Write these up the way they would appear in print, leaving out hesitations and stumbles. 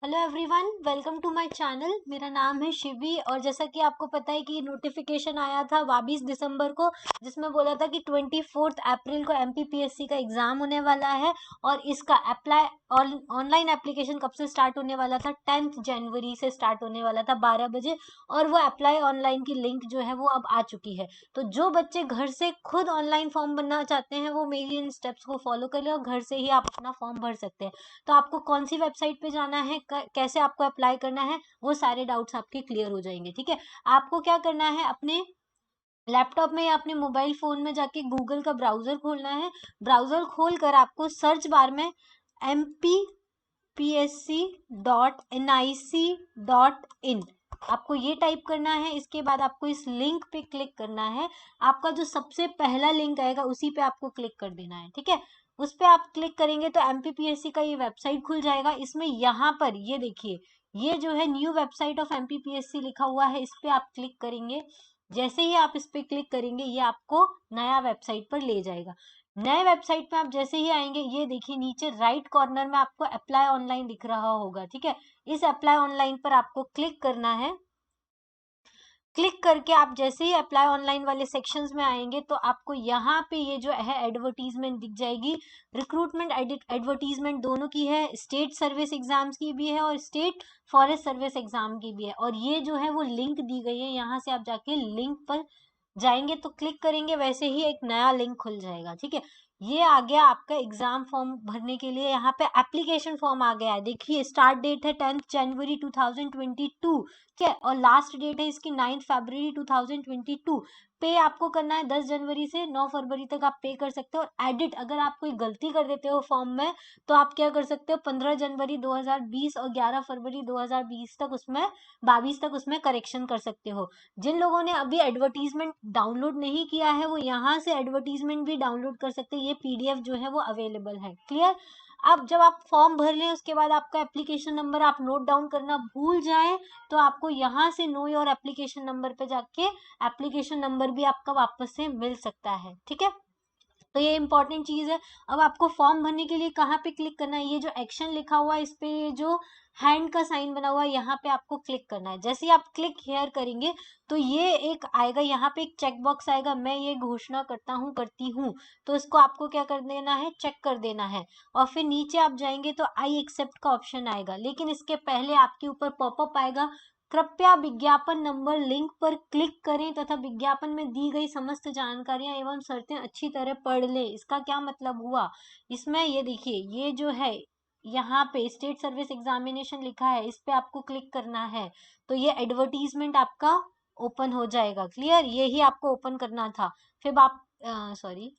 Hello everyone, welcome to my channel. मेरा नाम है शिवी और जैसा कि आपको पता है कि नोटिफिकेशन आया था 22 दिसंबर को, जिसमें बोला था कि 24 अप्रैल को एमपीपीएससी का एग्जाम होने वाला है और इसका अप्लाई ऑनलाइन एप्लीकेशन कब से स्टार्ट होने वाला था? 10 जनवरी से स्टार्ट होने वाला था 12 बजे। और वो अप्लाई ऑनलाइन की लिंक जो है वो अब आ चुकी है। तो जो बच्चे घर से खुद ऑनलाइन फॉर्म भरना चाहते हैं वो मेरी इन स्टेप्स को फॉलो कर ले और घर से ही आप अपना फॉर्म भर सकते हैं। तो आपको कौन सी वेबसाइट पे जाना है, कैसे आपको अप्लाई करना है, वो सारे डाउट्स आपके क्लियर हो जाएंगे। ठीक है, आपको क्या करना है, अपने लैपटॉप में या अपने मोबाइल फोन में जाके गूगल का ब्राउजर खोलना है। ब्राउजर खोल कर आपको सर्च बार में mpsc.nic.in आपको ये टाइप करना है। इसके बाद आपको इस लिंक पे क्लिक करना है। आपका जो सबसे पहला लिंक आएगा उसी पे आपको क्लिक कर देना है। ठीक है, उस पे आप क्लिक करेंगे तो एमपीपीएससी का ये वेबसाइट खुल जाएगा। इसमें यहाँ पर ये देखिए, ये जो है न्यू वेबसाइट ऑफ एमपीपीएससी लिखा हुआ है, इस पे आप क्लिक करेंगे। जैसे ही आप इस पे क्लिक करेंगे ये आपको नया वेबसाइट पर ले जाएगा। नए वेबसाइट पे आप जैसे ही आएंगे, ये देखिए नीचे राइट कॉर्नर में आपको अप्लाई ऑनलाइन दिख रहा होगा। ठीक है, इस अप्लाई ऑनलाइन पर आपको क्लिक करना है। क्लिक करके आप जैसे ही अप्लाई ऑनलाइन वाले सेक्शंस में आएंगे तो आपको यहाँ पे ये जो है एडवर्टीजमेंट दिख जाएगी। रिक्रूटमेंट एडवर्टीजमेंट दोनों की है, स्टेट सर्विस एग्जाम्स की भी है और स्टेट फॉरेस्ट सर्विस एग्जाम की भी है। और ये जो है वो लिंक दी गई है, यहाँ से आप जाके लिंक पर जाएंगे तो क्लिक करेंगे, वैसे ही एक नया लिंक खुल जाएगा। ठीक है, ये आ गया आपका एग्जाम फॉर्म भरने के लिए। यहाँ पे एप्लीकेशन फॉर्म आ गया है। देखिए स्टार्ट डेट है 10 जनवरी 2022। ठीक है, और लास्ट डेट है इसकी 9 फरवरी 2022। पे आपको करना है 10 जनवरी से 9 फरवरी तक आप पे कर सकते हो। और एडिट अगर आप कोई गलती कर देते हो फॉर्म में तो आप क्या कर सकते हो, 15 जनवरी 2020 और 11 फरवरी 2020 तक उसमें 22 तक उसमें करेक्शन कर सकते हो। जिन लोगों ने अभी एडवर्टीजमेंट डाउनलोड नहीं किया है वो यहाँ से एडवर्टीजमेंट भी डाउनलोड कर सकते हैं। ये पीडीएफ जो है वो अवेलेबल है। क्लियर? अब जब आप फॉर्म भर लें उसके बाद आपका एप्लीकेशन नंबर आप नोट डाउन करना भूल जाए तो आपको यहाँ से नो योर एप्लीकेशन नंबर पे जाके एप्लीकेशन नंबर भी आपका वापस से मिल सकता है। ठीक है, तो ये इंपॉर्टेंट चीज है। अब आपको फॉर्म भरने के लिए कहाँ पे क्लिक करना है, ये जो एक्शन लिखा हुआ है इस पे ये जो हैंड का साइन बना हुआ है यहाँ पे आपको क्लिक करना है। जैसे ही आप क्लिक हेयर करेंगे तो ये एक आएगा, यहाँ पे एक चेक बॉक्स आएगा, मैं ये घोषणा करता हूँ करती हूँ। तो इसको आपको क्या कर देना है, चेक कर देना है। और फिर नीचे आप जाएंगे तो आई एक्सेप्ट का ऑप्शन आएगा, लेकिन इसके पहले आपके ऊपर पॉपअप आएगा, कृपया विज्ञापन नंबर लिंक पर क्लिक करें तथा विज्ञापन में दी गई समस्त जानकारियां एवं शर्तें अच्छी तरह पढ़ लें। इसका क्या मतलब हुआ, इसमें ये देखिए, ये जो है यहाँ पे स्टेट सर्विस एग्जामिनेशन लिखा है, इस पे आपको क्लिक करना है तो ये एडवर्टीजमेंट आपका ओपन हो जाएगा। क्लियर? ये ही आपको ओपन करना था। फिर आप सॉरी,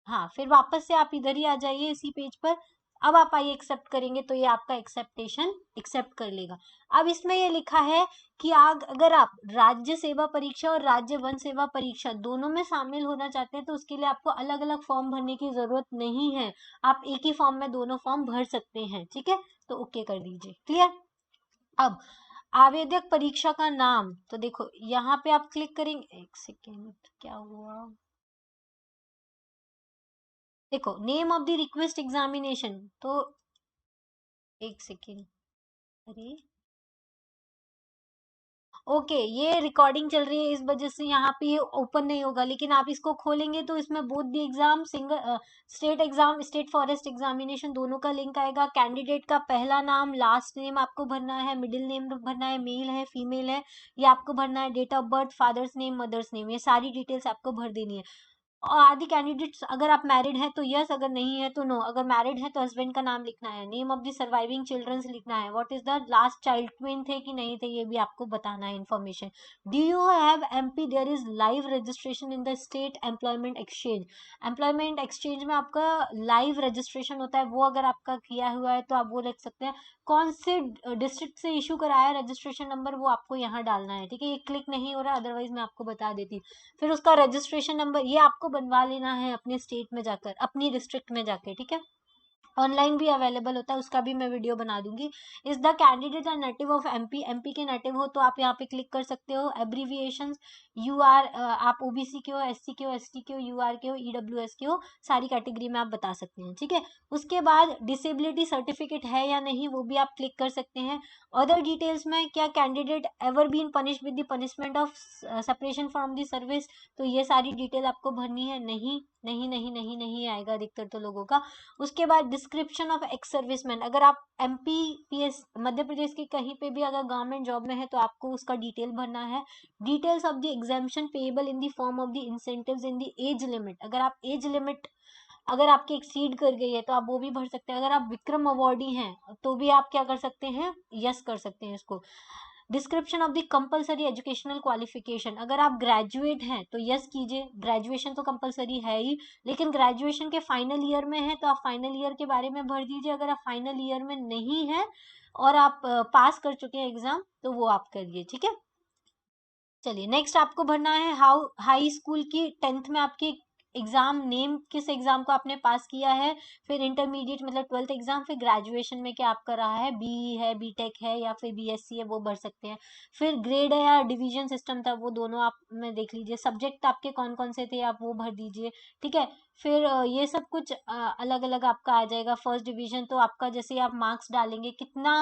हाँ, फिर वापस से आप इधर ही आ जाइए इसी पेज पर। अब आप आइए एक्सेप्ट करेंगे तो ये आपका एक्सेप्टेशन एक्सेप्ट कर लेगा। अब इसमें ये लिखा है कि अगर आप राज्य सेवा परीक्षा और राज्य वन सेवा परीक्षा दोनों में शामिल होना चाहते हैं तो उसके लिए आपको अलग अलग फॉर्म भरने की जरूरत नहीं है। आप एक ही फॉर्म में दोनों फॉर्म भर सकते हैं। ठीक है, तो ओके कर दीजिए। क्लियर? अब आवेदक परीक्षा का नाम, तो देखो यहाँ पे आप क्लिक करेंगे। एक सेकेंड, क्या हुआ, देखो name of the request examination, तो एक सेकेंड, अरे ओके, ये रिकॉर्डिंग चल रही है इस वजह से यहाँ पे ये ओपन नहीं होगा, लेकिन आप इसको खोलेंगे तो इसमें both the exam, single state exam, state forest examination दोनों का लिंक आएगा। कैंडिडेट का पहला नाम, लास्ट नेम आपको भरना है, मिडिल नेम भरना है, मेल है फीमेल है ये आपको भरना है, date of birth, father's name, mother's name, ये सारी डिटेल्स आपको भर देनी है। और आदि कैंडिडेट्स, अगर आप मैरिड हैं तो यस, अगर नहीं है तो नो। अगर मैरिड है तो हस्बैंड का नाम लिखना है, name of the surviving childrens लिखना है, what is the last child, twin थे कि नहीं थे ये भी आपको बताना है information. Do you have MP, there is live registration in the state employment exchange. Employment exchange में आपका लाइव रजिस्ट्रेशन होता है, वो अगर आपका किया हुआ है तो आप वो लिख सकते हैं। कौन से डिस्ट्रिक्ट से इशू कराया रजिस्ट्रेशन नंबर वो आपको यहाँ डालना है। ठीक है, ये क्लिक नहीं हो रहा, अदरवाइज मैं आपको बता देती। फिर उसका रजिस्ट्रेशन नंबर ये आपको बनवा लेना है अपने स्टेट में जाकर, अपनी डिस्ट्रिक्ट में जाकर। ठीक है, ऑनलाइन भी अवेलेबल होता है, उसका भी मैं वीडियो बना दूंगी। Is the candidate are native of MP, MP के नेटिव हो तो आप यहाँ पे क्लिक कर सकते हो। एब्रीविएशंस, यू आर, आप ओबीसी के हो, एससी के हो, एसटी के हो, यूआर के हो, ईडब्ल्यूएस के हो, सारी कैटेगरी में आप बता सकते हैं, ठीक है। उसके बाद डिसेबिलिटी सर्टिफिकेट है या नहीं वो भी आप क्लिक कर सकते हैं। अदर डिटेल्स में क्या candidate ever been punished with the punishment of separation from the service, तो ये सारी डिटेल आपको भरनी है। नहीं नहीं नहीं नहीं नहीं आएगा अधिकतर तो लोगों का। उसके बाद डिस्क्रिप्शन ऑफ एक्स सर्विसमैन, अगर आप एमपी पीएस मध्य प्रदेश के कहीं पे भी अगर गवर्नमेंट जॉब में है तो आपको उसका डिटेल भरना है। Details of the examination payable in the form of the incentives in the age limit, अगर आप एज लिमिट अगर आपकी एक्सीड कर गई है तो आप वो भी भर सकते हैं। अगर आप विक्रम अवॉर्डी हैं तो भी आप क्या कर सकते हैं, यस कर सकते हैं इसको। Description of the compulsory educational qualification, अगर आप ग्रेजुएट हैं तो यस कीजिए, ग्रेजुएशन तो कंपलसरी है ही, लेकिन ग्रेजुएशन के फाइनल ईयर में है तो आप फाइनल ईयर के बारे में भर दीजिए। अगर आप फाइनल ईयर में नहीं है और आप पास कर चुके हैं एग्जाम तो वो आप करिए, ठीक है। चलिए नेक्स्ट आपको भरना है हाउ हाई स्कूल की 10th में आपकी एग्जाम नेम, किस एग्जाम को आपने पास किया है, फिर इंटरमीडिएट मतलब 12th एग्जाम, फिर ग्रेजुएशन में क्या आपका रहा है, बीई है, बीटेक है या फिर बीएससी है वो भर सकते हैं। फिर ग्रेड है या डिवीजन सिस्टम था वो दोनों आप में देख लीजिए। सब्जेक्ट आपके कौन कौन से थे आप वो भर दीजिए, ठीक है। फिर ये सब कुछ अलग अलग आपका आ जाएगा। फर्स्ट डिवीजन तो आपका जैसे आप मार्क्स डालेंगे कितना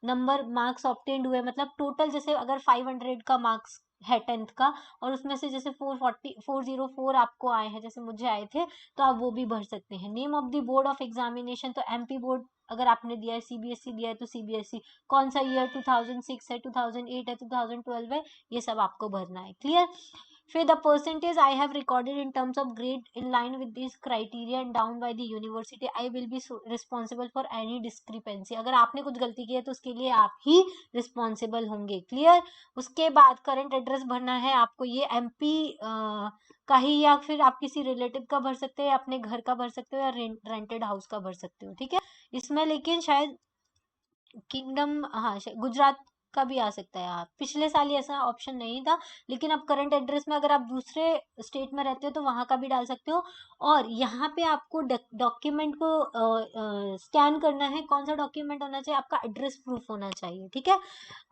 नंबर मार्क्स ऑब्टेन्ड हुए, मतलब टोटल जैसे अगर 500 का मार्क्स है 10th का और उसमें से जैसे 404 आपको आए हैं जैसे मुझे आए थे तो आप वो भी भर सकते हैं। Name of the board of examination, तो एमपी बोर्ड अगर आपने दिया है, सीबीएसई दिया है तो सीबीएसई, कौन सा ईयर 2006 है, 2008 है, 2012 है, ये सब आपको भरना है। क्लियर। फिर the percentage I have recorded in terms of grade in line with this criteria and down by the university, I will be responsible for any discrepancy, अगर आपने कुछ गलती की है तो उसके लिए आप ही रिस्पॉन्सिबल होंगे। क्लियर। उसके बाद करंट एड्रेस भरना है आपको, ये एमपी का ही या फिर आप किसी रिलेटिव का भर सकते हो या अपने घर का भर सकते हो या रेंटेड हाउस का भर सकते हो, ठीक है। इसमें लेकिन शायद किंगडम, हाँ गुजरात का भी आ सकता है। आप पिछले साल ही ऐसा ऑप्शन नहीं था, लेकिन अब करंट एड्रेस में अगर आप दूसरे स्टेट में रहते हो तो वहां का भी डाल सकते हो। और यहाँ पे आपको डॉक्यूमेंट को स्कैन करना है। कौन सा डॉक्यूमेंट होना चाहिए, आपका एड्रेस प्रूफ होना चाहिए, ठीक है।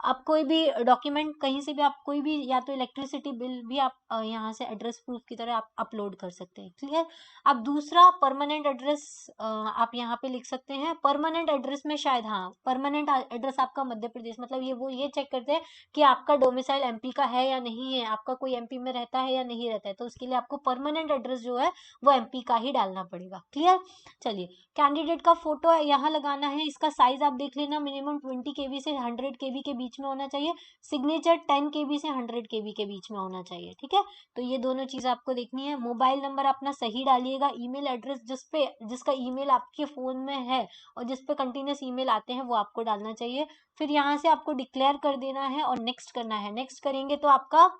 आप कोई भी डॉक्यूमेंट कहीं से भी आप कोई भी या तो इलेक्ट्रिसिटी बिल भी आप यहाँ से एड्रेस प्रूफ की तरह आप अपलोड कर सकते हैं। क्लियर। अब दूसरा परमानेंट एड्रेस आप यहाँ पे लिख सकते हैं। परमानेंट एड्रेस में शायद, हाँ परमानेंट एड्रेस आपका मध्य प्रदेश, मतलब ये चेक करते हैं कि आपका डोमिसाइल एमपी का है या नहीं है, आपका कोई एमपी में रहता है या नहीं रहता है, तो उसके लिए आपको परमानेंट एड्रेस जो है वो एमपी का ही डालना पड़ेगा। क्लियर। चलिए कैंडिडेट का फोटो है यहाँ लगाना है, इसका साइज आप देख लेना, मिनिमम 20 केबी से 100 केबी के बीच में होना चाहिए। सिग्नेचर 10 केबी से 100 केबी के बीच में होना चाहिए, ठीक है। तो ये दोनों चीज आपको देखनी है। मोबाइल नंबर अपना सही डालिएगा। ईमेल एड्रेस जिसका ईमेल आपके फोन में है और जिस पे कंटिन्यूस ईमेल आते हैं वो आपको डालना चाहिए। फिर यहाँ से आपको डिक्लेयर कर देना है और नेक्स्ट करना है। नेक्स्ट करेंगे तो आपका,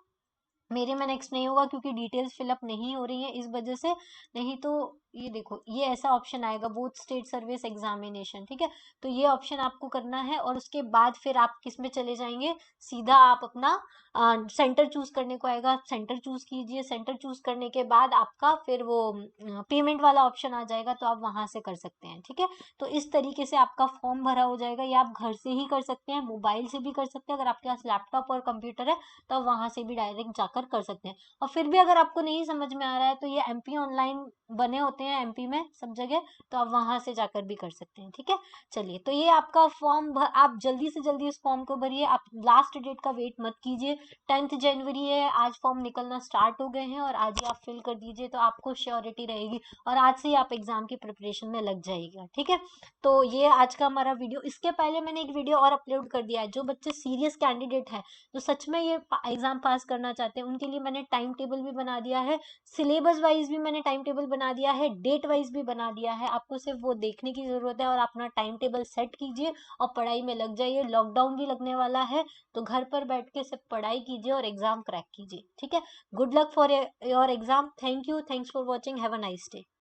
मेरे में नेक्स्ट नहीं होगा क्योंकि डिटेल्स फिलअप नहीं हो रही है इस वजह से, नहीं तो ये देखो ये ऐसा ऑप्शन आएगा बोथ स्टेट सर्विस एग्जामिनेशन, ठीक है। तो ये ऑप्शन आपको करना है और उसके बाद फिर आप किस में चले जाएंगे, सीधा आप अपना सेंटर चूज करने को आएगा, सेंटर चूज कीजिए। सेंटर चूज करने के बाद आपका फिर वो पेमेंट वाला ऑप्शन आ जाएगा तो आप वहां से कर सकते हैं, ठीक है। तो इस तरीके से आपका फॉर्म भरा हो जाएगा। ये आप घर से ही कर सकते हैं, मोबाइल से भी कर सकते हैं, अगर आपके पास लैपटॉप और कंप्यूटर है तो वहां से भी डायरेक्ट जाकर कर सकते हैं। और फिर भी अगर आपको नहीं समझ में आ रहा है तो ये एमपी ऑनलाइन बने होते हैं एमपी में सब जगह, तो आप वहां से जाकर भी कर सकते हैं, ठीक है। चलिए तो ये आपका फॉर्म आप जल्दी से जल्दी इस फॉर्म को भरिए। आप लास्ट डेट का वेट मत कीजिए। 10th जनवरी है, आज फॉर्म निकलना स्टार्ट हो गए हैं और आज ही आप फिल कर दीजिए तो आपको श्योरिटी रहेगी और आज से ही आप एग्जाम की प्रिपरेशन में लग जाइएगा, ठीक है। तो ये आज का हमारा वीडियो। इसके पहले मैंने एक वीडियो और अपलोड कर दिया है, जो बच्चे सीरियस कैंडिडेट है तो सच में ये एग्जाम पास करना चाहते हैं उनके लिए मैंने टाइम टेबल भी बना दिया है, सिलेबस वाइज भी मैंने टाइम टेबल बना दिया है, डेट वाइज भी बना दिया है। आपको सिर्फ वो देखने की जरूरत है और अपना टाइम टेबल सेट कीजिए और पढ़ाई में लग जाइए। लॉकडाउन भी लगने वाला है तो घर पर बैठ के सिर्फ पढ़ाई कीजिए और एग्जाम क्रैक कीजिए, ठीक है। Good luck for your exam. Thank you, thanks for watching, have a nice day.